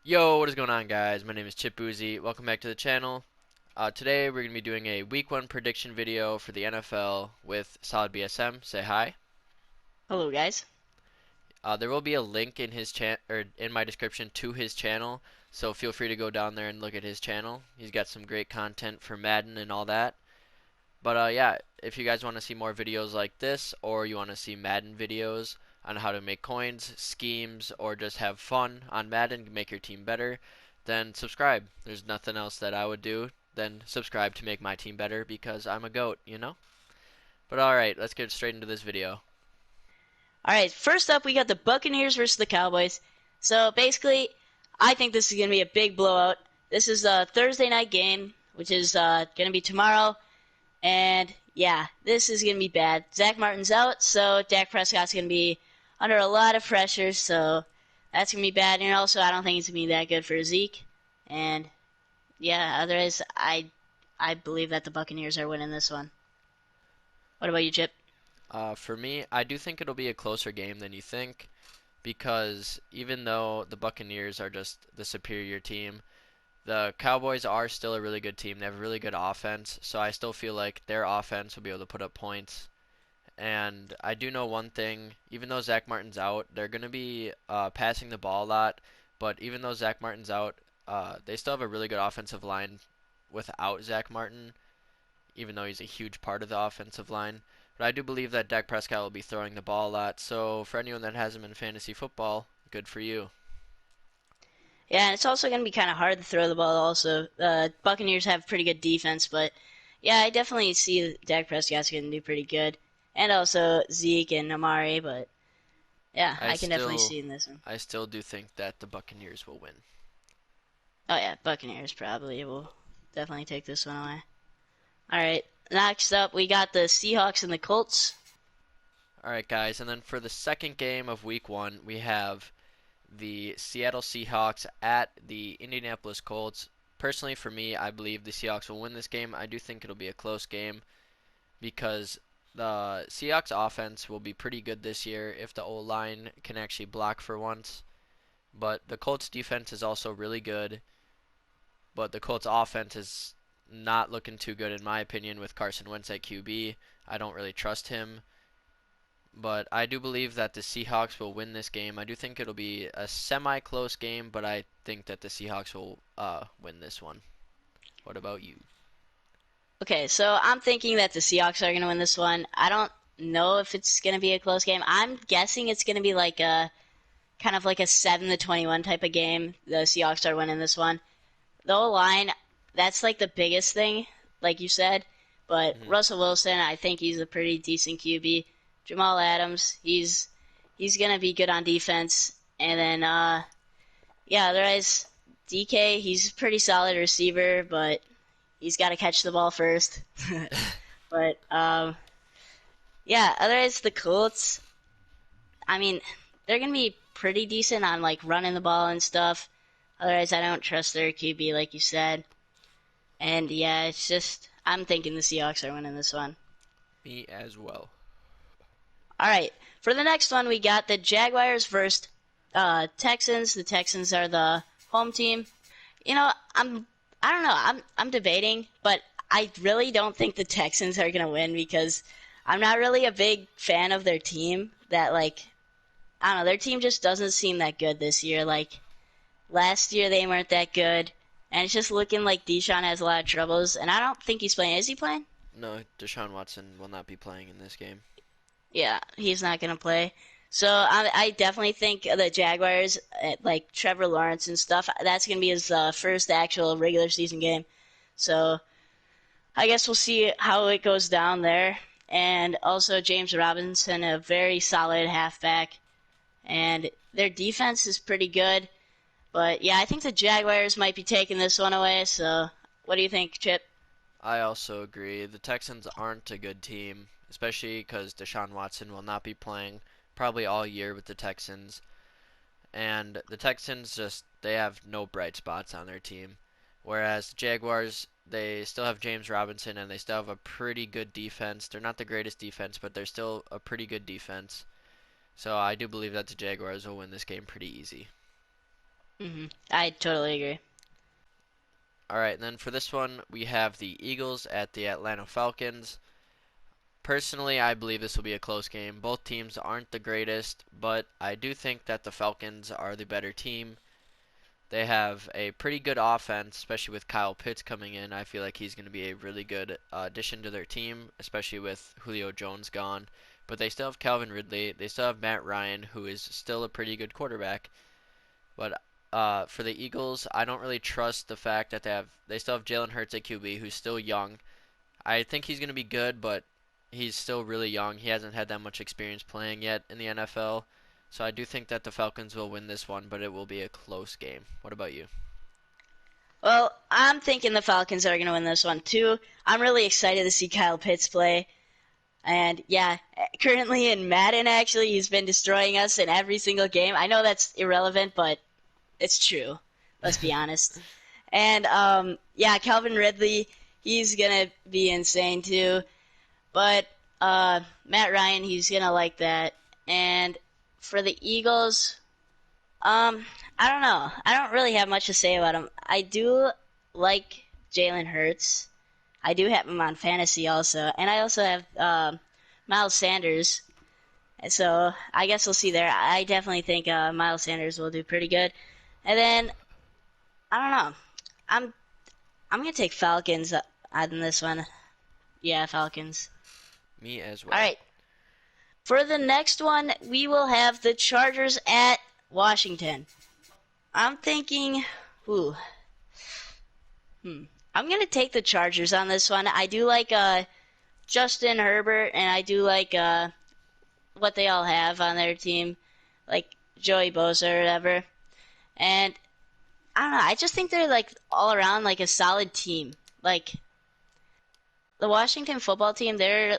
Yo, what is going on, guys? My name is ChipUzi. Welcome back to the channel. Today we're going to be doing a Week 1 prediction video for the NFL with Solid BSM. Say hi. Hello, guys. There will be a link in his or in my description to his channel, so feel free to go down there and look at his channel. He's got some great content for Madden and all that. But yeah, if you guys want to see more videos like this, or you want to see Madden videos on how to make coins, schemes, or just have fun on Madden, make your team better, then subscribe. There's nothing else that I would do than subscribe to make my team better because I'm a goat, you know? But alright, let's get straight into this video. All right, first up, we got the Buccaneers versus the Cowboys. So basically, I think this is going to be a big blowout. This is a Thursday night game, which is going to be tomorrow. And yeah, this is going to be bad. Zach Martin's out, so Dak Prescott's going to be under a lot of pressure. So that's going to be bad. And also, I don't think it's going to be that good for Zeke. And yeah, otherwise, I believe that the Buccaneers are winning this one. What about you, Chip? For me, I do think it'll be a closer game than you think because even though the Buccaneers are just the superior team, the Cowboys are still a really good team. They have a really good offense, so I still feel like their offense will be able to put up points. And I do know one thing, even though Zach Martin's out, they're going to be passing the ball a lot. But even though Zach Martin's out, they still have a really good offensive line without Zach Martin, even though he's a huge part of the offensive line. But I do believe that Dak Prescott will be throwing the ball a lot. So for anyone that has him in fantasy football, good for you. Yeah, and it's also going to be kind of hard to throw the ball. Also, Buccaneers have pretty good defense, but yeah, I definitely see Dak Prescott's going to do pretty good, and also Zeke and Amari. But yeah, I I can definitely still, see in this one. I still do think that the Buccaneers will win. Oh yeah, Buccaneers probably will definitely take this one away. All right, next up we got the Seahawks and the Colts. Alright, guys, and then for the second game of week 1, we have the Seattle Seahawks at the Indianapolis Colts. Personally, for me, I believe the Seahawks will win this game. I do think it'll be a close game because the Seahawks offense will be pretty good this year if the O-line can actually block for once. But the Colts defense is also really good, but the Colts offense is not looking too good in my opinion with Carson Wentz at QB. I don't really trust him. But I do believe that the Seahawks will win this game. I do think it'll be a semi-close game, but I think that the Seahawks will win this one. What about you? Okay, so I'm thinking that the Seahawks are going to win this one. I don't know if it's going to be a close game. I'm guessing it's going to be like a kind of like a 7-21 type of game. The Seahawks are winning this one. The O line, that's like the biggest thing, like you said. But Hmm. Russell Wilson, I think he's a pretty decent QB. Jamal Adams, he's gonna be good on defense. And then yeah, otherwise DK, he's a pretty solid receiver, but he's got to catch the ball first. But yeah, otherwise the Colts, I mean, they're gonna be pretty decent on like running the ball and stuff. Otherwise, I don't trust their QB, like you said. And yeah, it's just I'm thinking the Seahawks are winning this one. Me as well. All right, for the next one, we got the Jaguars versus Texans. The Texans are the home team. You know, I don't know. I'm debating, but I really don't think the Texans are gonna win because I'm not really a big fan of their team. That like I don't know, their team just doesn't seem that good this year. Like last year, they weren't that good, and it's just looking like Deshaun has a lot of troubles. And I don't think he's playing. Is he playing? No, Deshaun Watson will not be playing in this game. Yeah, he's not gonna play. So I definitely think the Jaguars, like Trevor Lawrence and stuff, that's gonna be his first actual regular season game. So I guess we'll see how it goes down there. And also James Robinson, a very solid halfback, and their defense is pretty good. But yeah, I think the Jaguars might be taking this one away. So what do you think, Chip? I also agree. The Texans aren't a good team, especially because Deshaun Watson will not be playing probably all year with the Texans. And the Texans just they have no bright spots on their team. Whereas the Jaguars, they still have James Robinson and they still have a pretty good defense. They're not the greatest defense, but they're still a pretty good defense. So I do believe that the Jaguars will win this game pretty easy. I totally agree. All right, and then for this one, we have the Eagles at the Atlanta Falcons. Personally, I believe this will be a close game. Both teams aren't the greatest, but I do think that the Falcons are the better team. They have a pretty good offense, especially with Kyle Pitts coming in. I feel like he's going to be a really good addition to their team, especially with Julio Jones gone. But they still have Calvin Ridley. They still have Matt Ryan, who is still a pretty good quarterback. But for the Eagles, I don't really trust the fact that they still have Jalen Hurts at QB, who's still young. I think he's going to be good, but he's still really young. He hasn't had that much experience playing yet in the NFL. So I do think that the Falcons will win this one, but it will be a close game. What about you? Well, I'm thinking the Falcons are going to win this one too. I'm really excited to see Kyle Pitts play. And yeah, currently in Madden, actually, he's been destroying us in every single game. I know that's irrelevant, but it's true. Let's be honest. And yeah, Calvin Ridley, he's going to be insane too. But Matt Ryan, he's going to like that. And for the Eagles, I don't know. I don't really have much to say about him. I do like Jalen Hurts. I do have him on fantasy also, and I also have Miles Sanders. So I guess we'll see there. I definitely think Miles Sanders will do pretty good. And then I don't know. I'm I'm gonna take Falcons on this one. Yeah, Falcons. Me as All well. right. For the next one, we will have the Chargers at Washington. I'm thinking, ooh, I'm gonna take the Chargers on this one. I do like Justin Herbert, and I do like what they all have on their team, like Joey Bosa or whatever. And I don't know. I just think they're like all around like a solid team. Like the Washington football team, they're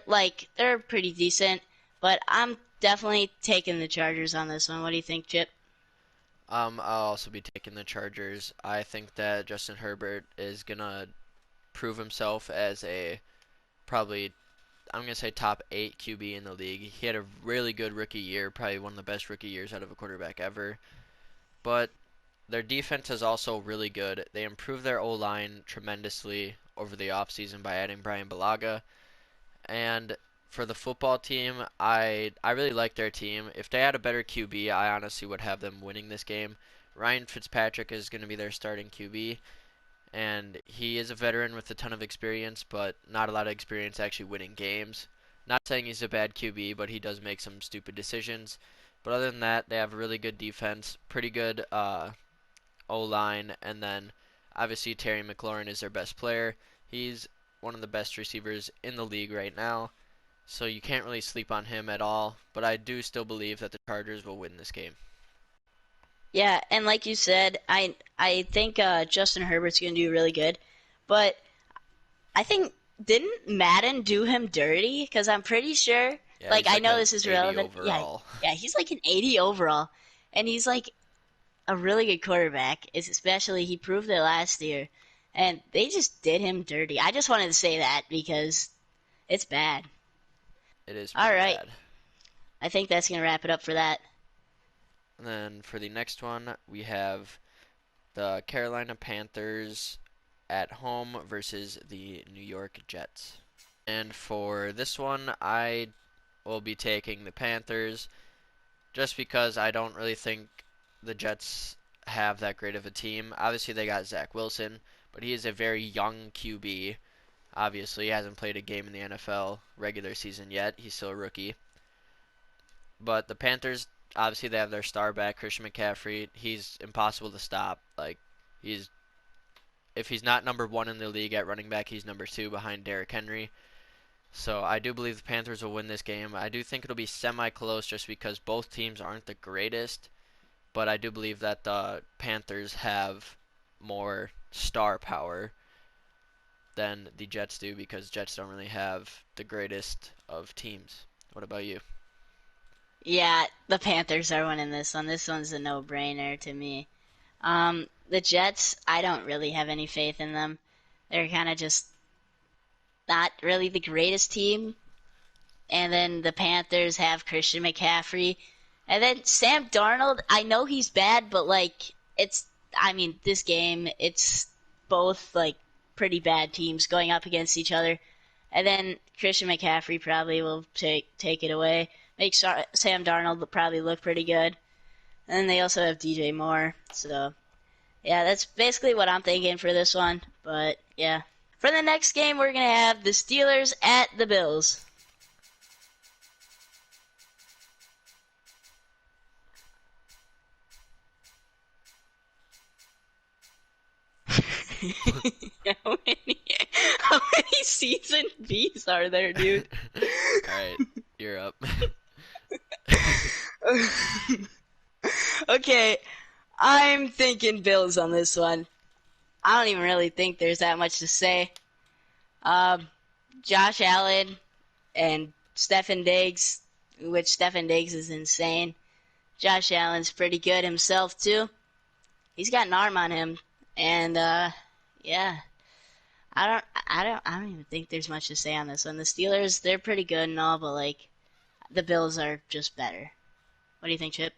pretty decent, but I'm definitely taking the Chargers on this one. What do you think, Chip? I'll also be taking the Chargers. I think that Justin Herbert is gonna prove himself as a probably I'm gonna say top 8 QB in the league. He had a really good rookie year, probably one of the best rookie years out of a quarterback ever. But their defense is also really good. They improved their O-line tremendously over the offseason by adding Brian Bulaga. And for the football team, I really like their team. If they had a better QB, I honestly would have them winning this game. Ryan Fitzpatrick is going to be their starting QB, and he is a veteran with a ton of experience, but not a lot of experience actually winning games. Not saying he's a bad QB, but he does make some stupid decisions. But other than that, they have a really good defense, pretty good O-line, and then obviously Terry McLaurin is their best player. He's one of the best receivers in the league right now, so you can't really sleep on him at all. But I do still believe that the Chargers will win this game. Yeah, and like you said, I think Justin Herbert's gonna do really good, but I think didn't Madden do him dirty? Because I'm pretty sure, Yeah, like he's I like know an this is 80 relevant. Yeah, overall. yeah, he's like an 80 overall, and he's like a really good quarterback. Especially he proved it last year, and they just did him dirty. I just wanted to say that because it's bad. It is All pretty right, bad. I think that's gonna wrap it up for that. And then for the next one, we have the Carolina Panthers at home versus the New York Jets. And for this one, I will be taking the Panthers just because I don't really think the Jets have that great of a team. Obviously, they got Zach Wilson, but he is a very young QB. Obviously, he hasn't played a game in the NFL regular season yet. He's still a rookie. But the Panthers, obviously, they have their star back, Christian McCaffrey. He's impossible to stop. Like, he's if he's not number one in the league at running back, he's number two behind Derrick Henry. So I do believe the Panthers will win this game. I do think it'll be semi-close just because both teams aren't the greatest, but I do believe that the Panthers have more star power than the Jets do because Jets don't really have the greatest of teams. What about you? Yeah, the Panthers are winning this one. This one's a no-brainer to me. The Jets, I don't really have any faith in them. They're kind of just not really the greatest team. And then the Panthers have Christian McCaffrey. And then Sam Darnold, I know he's bad, but like I mean, this game, it's both like pretty bad teams going up against each other. And then Christian McCaffrey probably will take it away. Make Sam Darnold probably look pretty good. And then they also have DJ Moore. So, yeah, that's basically what I'm thinking for this one. But, yeah. For the next game, we're going to have the Steelers at the Bills. how many how many C's and B's are there, dude? All right, you're up. Okay, I'm thinking Bills on this one. I don't even really think there's that much to say. Um, Josh Allen and Stefan Diggs, which Stefan Diggs is insane. Josh Allen's pretty good himself too. He's got an arm on him, and yeah, I don't even think there's much to say on this one. The Steelers, they're pretty good and all, but like the Bills are just better. What do you think, Chip?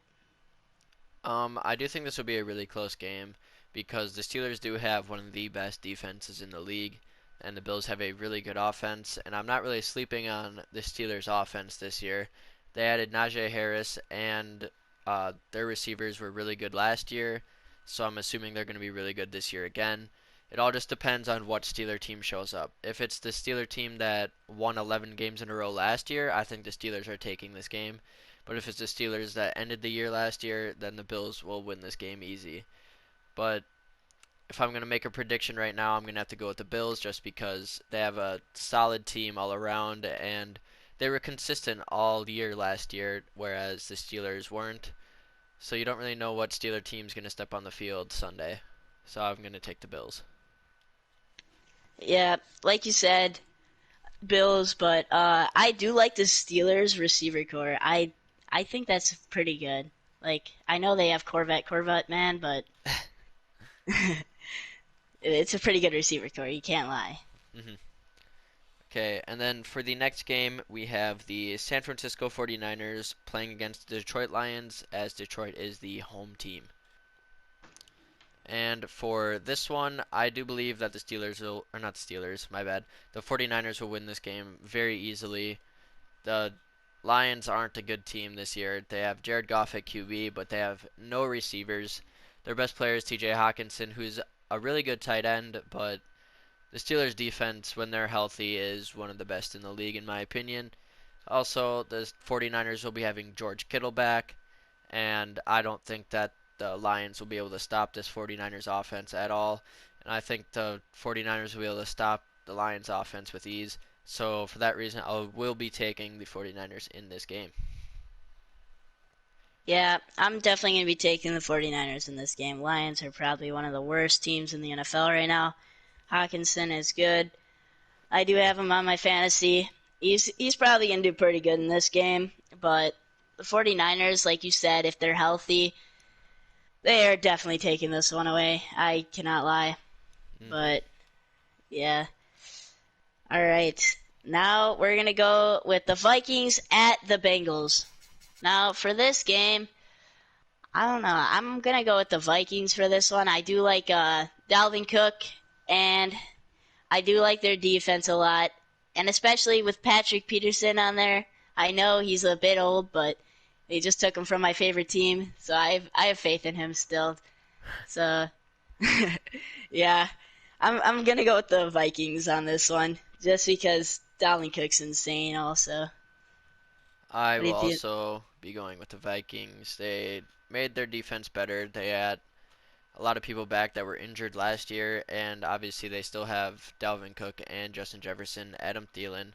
I do think this will be a really close game because the Steelers do have one of the best defenses in the league, and the Bills have a really good offense. And I'm not really sleeping on the Steelers' offense this year. They added Najee Harris, and their receivers were really good last year, so I'm assuming they're going to be really good this year again. It all just depends on what Steeler team shows up. If it's the Steeler team that won 11 games in a row last year, I think the Steelers are taking this game. But if it's the Steelers that ended the year last year, then the Bills will win this game easy. But if I'm going to make a prediction right now, I'm going to have to go with the Bills just because they have a solid team all around and they were consistent all year last year, whereas the Steelers weren't. So you don't really know what Steeler team's going to step on the field Sunday. So I'm going to take the Bills. Yeah, like you said, Bills, but I do like the Steelers receiver core. I think that's pretty good. Like I know they have Corvette man, but it's a pretty good receiver core. You can't lie. hmm Okay, and then for the next game, we have the San Francisco 49ers playing against the Detroit Lions, as Detroit is the home team. And for this one, I do believe that the Steelers will, or not the Steelers, my bad, the 49ers will win this game very easily. The Lions aren't a good team this year. They have Jared Goff at QB, but they have no receivers. Their best player is TJ Hawkinson, who's a really good tight end, but the Steelers' defense, when they're healthy, is one of the best in the league, in my opinion. Also, the 49ers will be having George Kittle back, and I don't think that the Lions will be able to stop this 49ers offense at all. And I think the 49ers will be able to stop the Lions offense with ease. So for that reason, I will be taking the 49ers in this game. Yeah, I'm definitely going to be taking the 49ers in this game. Lions are probably one of the worst teams in the NFL right now. Hawkinson is good. I do have him on my fantasy. He's probably going to do pretty good in this game, but the 49ers, like you said, if they're healthy, they are definitely taking this one away. I cannot lie. hmm But yeah. All right. Now we're going to go with the Vikings at the Bengals. Now for this game, I don't know. I'm going to go with the Vikings for this one. I do like Dalvin Cook, and I do like their defense a lot. And especially with Patrick Peterson on there. I know he's a bit old, but they just took him from my favorite team, so I have faith in him still. So yeah, I'm gonna go with the Vikings on this one, just because Dalvin Cook's insane. Also, I what do will you think? also be going with the Vikings. They made their defense better. They had a lot of people back that were injured last year, and obviously they still have Dalvin Cook and Justin Jefferson, Adam Thielen.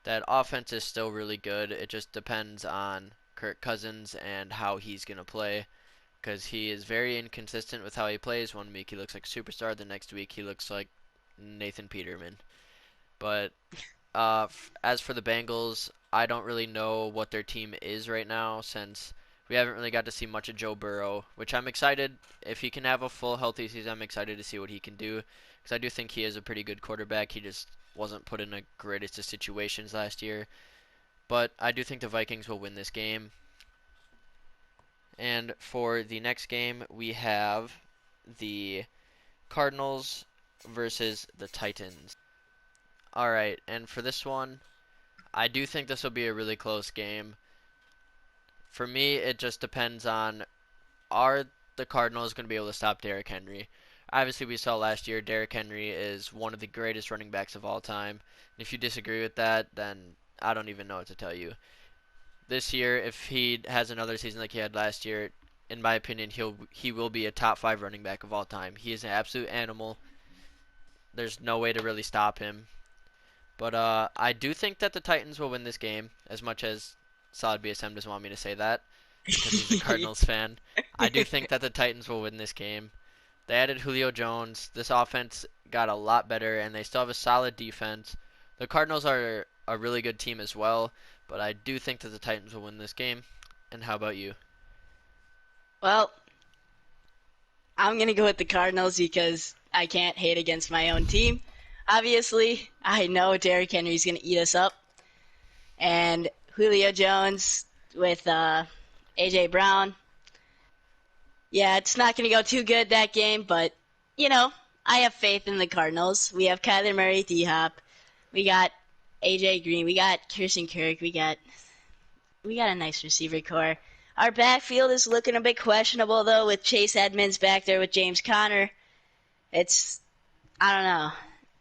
That offense is still really good. It just depends on Kirk Cousins and how he's going to play because he is very inconsistent with how he plays. One week he looks like a superstar, the next week he looks like Nathan Peterman. But as for the Bengals, I don't really know what their team is right now since we haven't really got to see much of Joe Burrow, which I'm excited. If he can have a full healthy season, I'm excited to see what he can do because I do think he is a pretty good quarterback. He just wasn't put in the greatest of situations last year. But I do think the Vikings will win this game. And for the next game, we have the Cardinals versus the Titans. All right, and for this one, I do think this will be a really close game. For me, it just depends on, are the Cardinals going to be able to stop Derrick Henry? Obviously, we saw last year Derrick Henry is one of the greatest running backs of all time. And if you disagree with that, then I don't even know what to tell you. This year, if he has another season like he had last year, in my opinion, he will be a top 5 running back of all time. He is an absolute animal. There's no way to really stop him. But I do think that the Titans will win this game, as much as Solid BSM doesn't want me to say that because he's a Cardinals fan. I do think that the Titans will win this game. They added Julio Jones. This offense got a lot better, and they still have a solid defense. The Cardinals are a really good team as well, but I do think that the Titans will win this game. And how about you? Well, I'm gonna go with the Cardinals because I can't hate against my own team. Obviously, I know Derrick Henry's gonna eat us up, and Julio Jones with AJ Brown. Yeah, it's not gonna go too good that game, but you know, I have faith in the Cardinals. We have Kyler Murray, D Hop. We got AJ Green. We got Kirsten Kirk. We got a nice receiver core. Our backfield is looking a bit questionable though, with Chase Edmonds back there with James Conner. It's I don't know.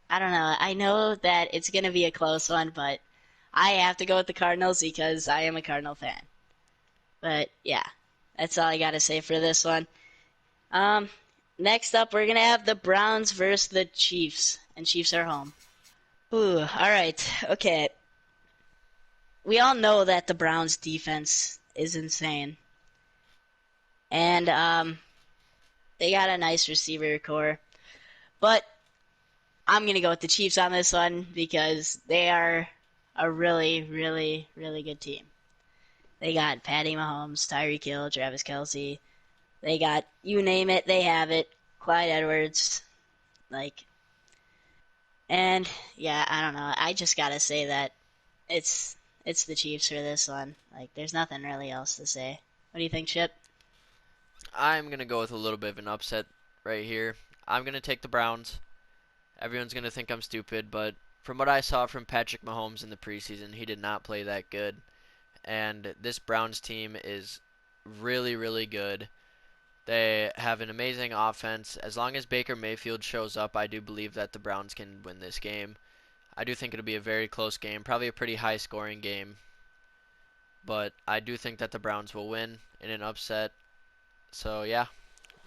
I don't know. I know that it's gonna be a close one, but I have to go with the Cardinals because I am a Cardinal fan. But yeah, that's all I gotta say for this one. Um, Next up we're gonna have the Browns versus the Chiefs, and Chiefs are home. Ooh, all right, okay. We all know that the Browns defense is insane, and they got a nice receiver core, but I'm gonna go with the Chiefs on this one because they are a really, really, really good team. They got Patty Mahomes, Tyreek Hill, Travis Kelce. They got you name it, they have it. Clyde Edwards, like, and yeah, I don't know. I just gotta say that it's it's the Chiefs for this one. Like, there's nothing really else to say. What do you think, Chip? I'm going to go with a little bit of an upset right here. I'm going to take the Browns. Everyone's going to think I'm stupid, but from what I saw from Patrick Mahomes in the preseason, he did not play that good. And this Browns team is really, really good. They have an amazing offense. As long as Baker Mayfield shows up, I do believe that the Browns can win this game. I do think it'll be a very close game, probably a pretty high scoring game. But I do think that the Browns will win in an upset. So yeah,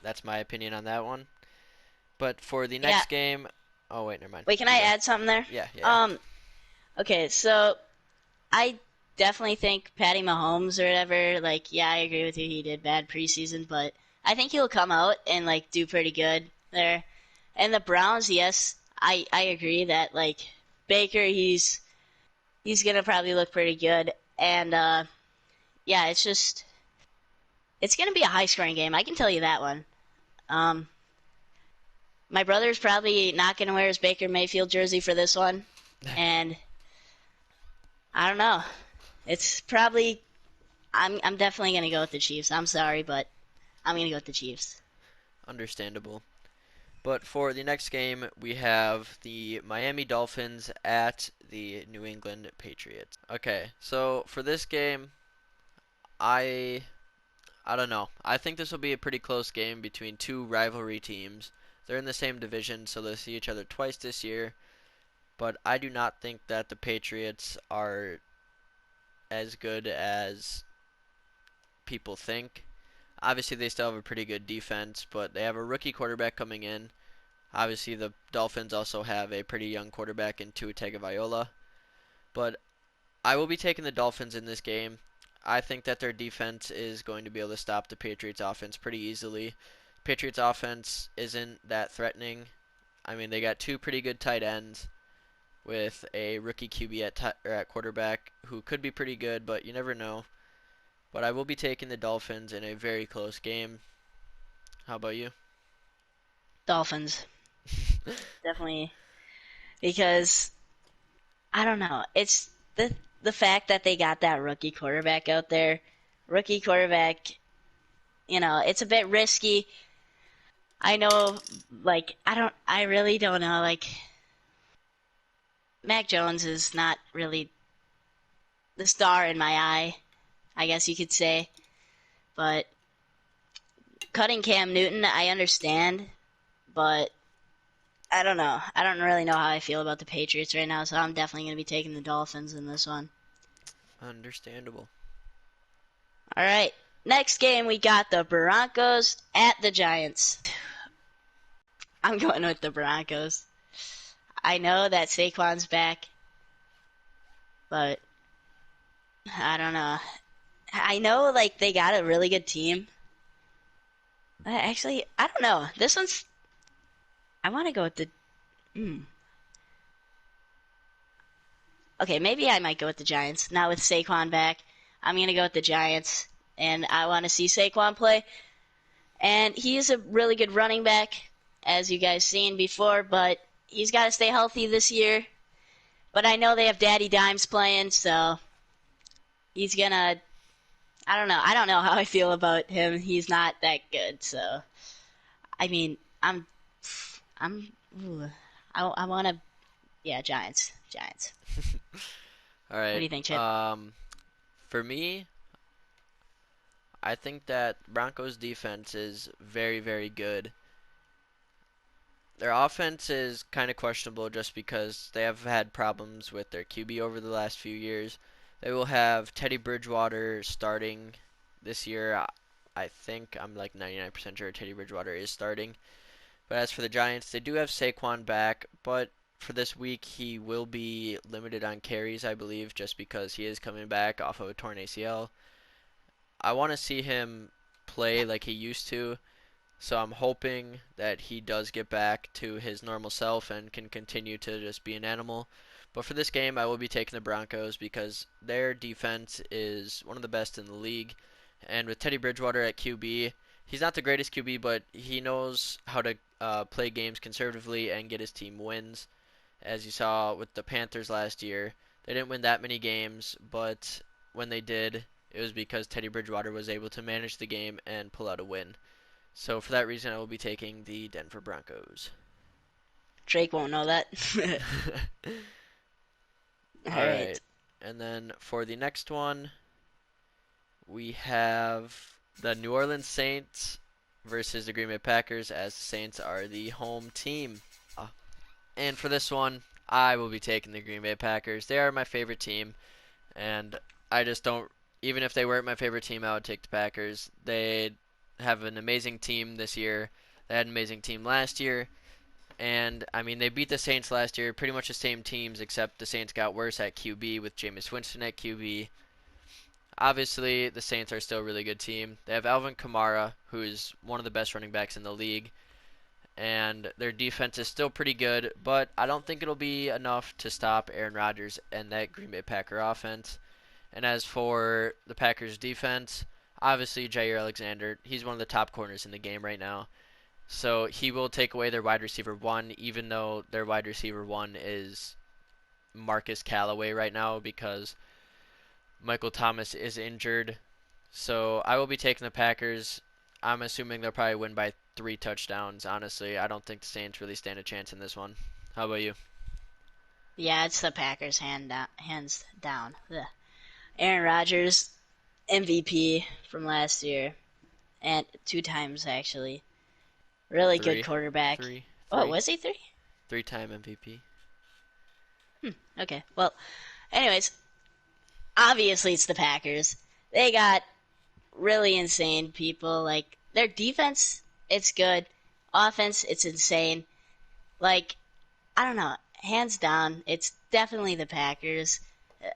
that's my opinion on that one. But for the Yeah. next game, oh wait, never mind. Wait, can You I go. add something there? Yeah. Okay, so I definitely think Patty Mahomes or whatever, like, yeah, I agree with you. He did bad preseason, but I think he'll come out and like do pretty good there. And the Browns, yes, I agree that like Baker, he's gonna probably look pretty good. And yeah, it's gonna be a high scoring game. I can tell you that one. Um, my brother's probably not gonna wear his Baker Mayfield jersey for this one, and I don't know. It's probably I'm definitely gonna go with the Chiefs. I'm sorry, but I'm gonna go with the Chiefs. Understandable. But for the next game, we have the Miami Dolphins at the New England Patriots. Okay, so for this game, I I don't know. I think this will be a pretty close game between two rivalry teams. They're in the same division, so they'll see each other twice this year. But I do not think that the Patriots are as good as people think. Obviously, they still have a pretty good defense, but they have a rookie quarterback coming in. Obviously, the Dolphins also have a pretty young quarterback in Tua Tagovailoa. But I will be taking the Dolphins in this game. I think that their defense is going to be able to stop the Patriots offense pretty easily. Patriots offense isn't that threatening. I mean, they got two pretty good tight ends with a rookie QB at quarterback who could be pretty good, but you never know. But I will be taking the Dolphins in a very close game. How about you? Dolphins, definitely, because I don't know. It's the fact that they got that rookie quarterback out there. Rookie quarterback, it's a bit risky. I know, like, I really don't know. Like, Mac Jones is not really the star in my eye, I guess you could say. But cutting Cam Newton, I understand, but I don't know. I don't really know how I feel about the Patriots right now, so I'm definitely going to be taking the Dolphins in this one. Understandable. All right. Next game, we got the Broncos at the Giants. I'm going with the Broncos. I know that Saquon's back, but I don't know. I know, like, they got a really good team. Actually, I don't know. This one's. I want to go with the. Hmm. Okay, maybe I might go with the Giants. Not with Saquon back. I'm going to go with the Giants, and I want to see Saquon play. And he is a really good running back, as you guys seen before, but he's got to stay healthy this year. But I know they have Daddy Dimes playing, so he's going to. I don't know. I don't know how I feel about him. He's not that good, so. I mean, I'm. Ooh, I want to. Yeah, Giants. Giants. All What do right. you think, Chip? For me, I think that Broncos defense is very, very good. Their offense is kind of questionable just because they have had problems with their QB over the last few years. They will have Teddy Bridgewater starting this year. I think I'm like 99% sure Teddy Bridgewater is starting. But as for the Giants, they do have Saquon back, but for this week he will be limited on carries, I believe, just because he is coming back off of a torn ACL. I want to see him play like he used to, so I'm hoping that he does get back to his normal self and can continue to just be an animal. But for this game, I will be taking the Broncos because their defense is one of the best in the league. And with Teddy Bridgewater at QB, he's not the greatest QB, but he knows how to play games conservatively and get his team wins. As you saw with the Panthers last year, they didn't win that many games, but when they did, it was because Teddy Bridgewater was able to manage the game and pull out a win. So for that reason, I will be taking the Denver Broncos. Drake won't know that. All All right. right. And then for the next one, we have the New Orleans Saints versus the Green Bay Packers, as the Saints are the home team. Uh, and for this one, I will be taking the Green Bay Packers. They are my favorite team, and I just don't. Even if they weren't my favorite team, I would take the Packers. They have an amazing team this year. They had an amazing team last year. And, I mean, they beat the Saints last year, pretty much the same teams, except the Saints got worse at QB with Jameis Winston at QB. Obviously, the Saints are still a really good team. They have Alvin Kamara, who is one of the best running backs in the league. And their defense is still pretty good, but I don't think it'll be enough to stop Aaron Rodgers and that Green Bay Packer offense. And as for the Packers defense, obviously Jair Alexander, he's one of the top corners in the game right now. So he will take away their wide receiver one, even though their wide receiver one is Marcus Callaway right now because Michael Thomas is injured. So I will be taking the Packers. I'm assuming they'll probably win by 3 touchdowns. Honestly, I don't think the Saints really stand a chance in this one. How about you? Yeah, it's the Packers hands down. Ugh. Aaron Rodgers, MVP from last year, and 2 times actually. Really good Three, quarterback. three, Oh, three, was he 3? three-time MVP. Okay. Well, anyways, obviously it's the Packers. They got really insane people. Like their defense, it's good. Offense, it's insane. Like I don't know, hands down, it's definitely the Packers.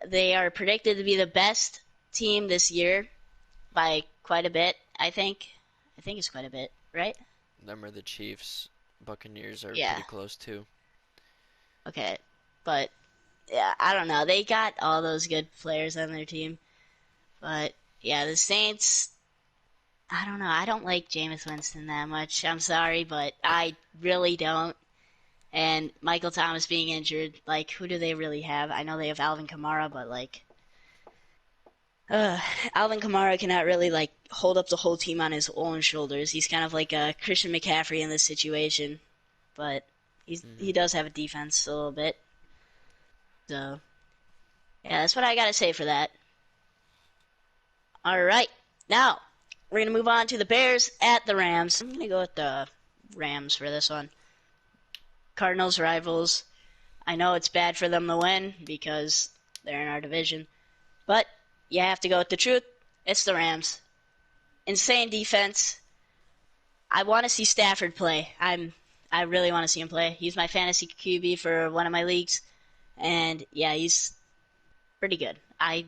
They are predicted to be the best team this year by quite a bit. I think. I think it's quite a bit, right? Them are the Chiefs. Buccaneers are Yeah. pretty close too. Okay. But yeah, I don't know. They got all those good players on their team, but yeah, the Saints. I don't know. I don't like Jameis Winston that much. I'm sorry, but I really don't. And Michael Thomas being injured, like, who do they really have? I know they have Alvin Kamara, but, like, Uh, Alvin Kamara cannot really like hold up the whole team on his own shoulders. He's kind of like a Christian McCaffrey in this situation, but he Hmm. does have a defense a little bit. So yeah, that's what I gotta say for that. All right, now we're gonna move on to the Bears at the Rams. I'm gonna go with the Rams for this one. Cardinals rivals. I know it's bad for them to win because they're in our division, but you have to go with the truth. It's the Rams. Insane defense. I want to see Stafford play. I really want to see him play. He's my fantasy QB for one of my leagues, and yeah, he's pretty good. I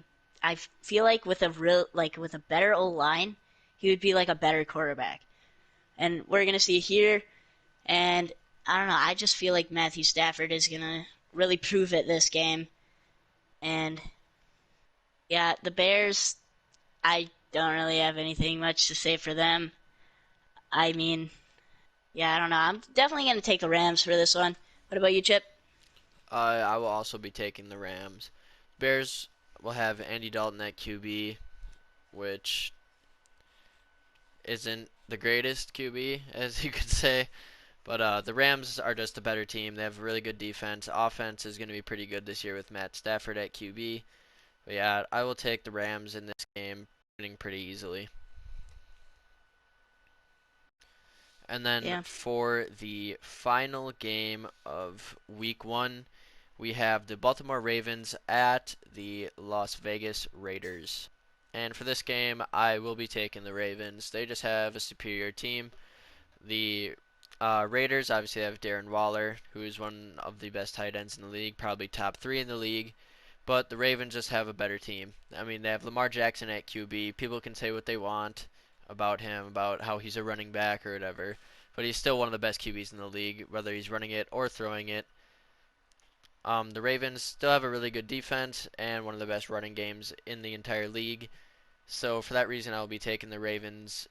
feel like with a better O line, he would be like a better quarterback. And we're gonna see here, and I don't know. I just feel like Matthew Stafford is gonna really prove it this game. And yeah, the Bears. I don't really have anything much to say for them. I mean, yeah, I don't know. I'm definitely gonna take the Rams for this one. What about you, Chip? I will also be taking the Rams. Bears will have Andy Dalton at QB, which isn't the greatest QB, as you could say. But the Rams are just a better team. They have a really good defense. Offense is going to be pretty good this year with Matt Stafford at QB. But yeah, I will take the Rams in this game, winning pretty easily. And then Yeah, for the final game of week one, we have the Baltimore Ravens at the Las Vegas Raiders. And for this game, I will be taking the Ravens. They just have a superior team. The Raiders obviously have Darren Waller, who is one of the best tight ends in the league, probably top three in the league. But the Ravens just have a better team. I mean, they have Lamar Jackson at QB. People can say what they want about him, about how he's a running back or whatever. But he's still one of the best QBs in the league, whether he's running it or throwing it. The Ravens still have a really good defense and one of the best running games in the entire league. So for that reason, I'll be taking the Ravens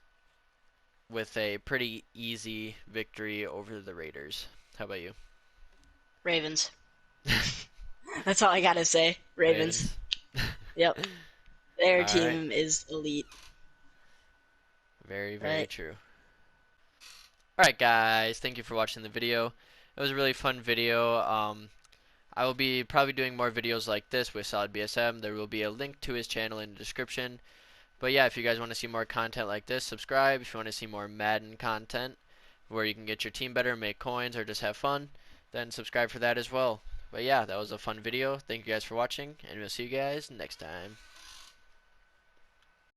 with a pretty easy victory over the Raiders. How about you? Ravens. That's all I gotta say. Ravens. Ravens. Yep. Their All right. team is elite. Very, very Right. true. All right, guys. Thank you for watching the video. It was a really fun video. I will be probably doing more videos like this with Solid BSM. There will be a link to his channel in the description. But yeah, if you guys want to see more content like this, subscribe. If you want to see more Madden content where you can get your team better, make coins, or just have fun, then subscribe for that as well. But yeah, that was a fun video. Thank you guys for watching, and we'll see you guys next time.